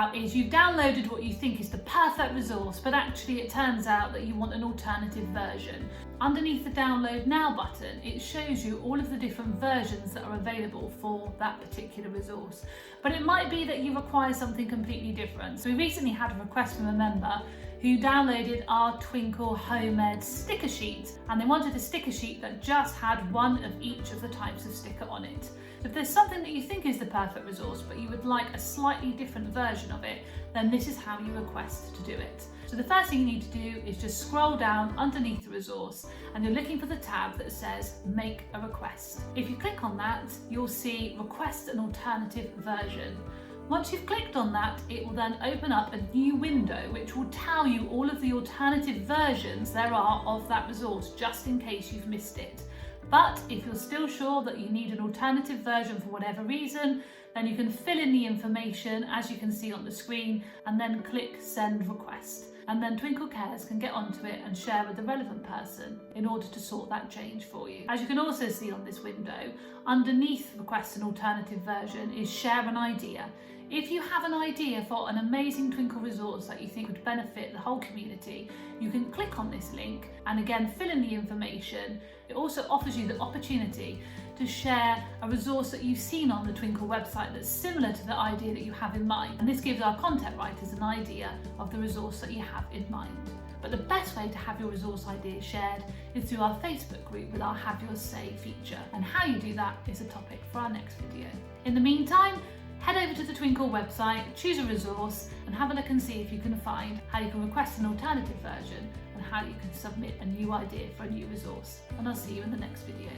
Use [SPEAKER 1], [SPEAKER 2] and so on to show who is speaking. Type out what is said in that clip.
[SPEAKER 1] out is you've downloaded what you think is the perfect resource, but actually it turns out that you want an alternative version. Underneath the download now button, it shows you all of the different versions that are available for that particular resource. But it might be that you require something completely different. So we recently had a request from a member who downloaded our Twinkl Home Ed sticker sheet, and they wanted a sticker sheet that just had one of each of the types of sticker on it. If there's something that you think is the perfect resource, but you would like a slightly different version of it, then this is how you request to do it. So the first thing you need to do is just scroll down underneath the resource, and you're looking for the tab that says Make a Request. If you click on that, you'll see Request an Alternative Version. Once you've clicked on that, it will then open up a new window which will tell you all of the alternative versions there are of that resource, just in case you've missed it. But if you're still sure that you need an alternative version for whatever reason, then you can fill in the information as you can see on the screen and then click Send Request. And then Twinkl Cares can get onto it and share with the relevant person in order to sort that change for you. As you can also see on this window, underneath Request an Alternative Version is Share an Idea. If you have an idea for an amazing Twinkl resource that you think would benefit the whole community, you can click on this link and again fill in the information. It also offers you the opportunity to share a resource that you've seen on the Twinkl website that's similar to the idea that you have in mind. And this gives our content writers an idea of the resource that you have in mind. But the best way to have your resource ideas shared is through our Facebook group with our Have Your Say feature. And how you do that is a topic for our next video. In the meantime, head over to the Twinkl website, choose a resource, and have a look and see if you can find how you can request an alternative version and how you can submit a new idea for a new resource. And I'll see you in the next video.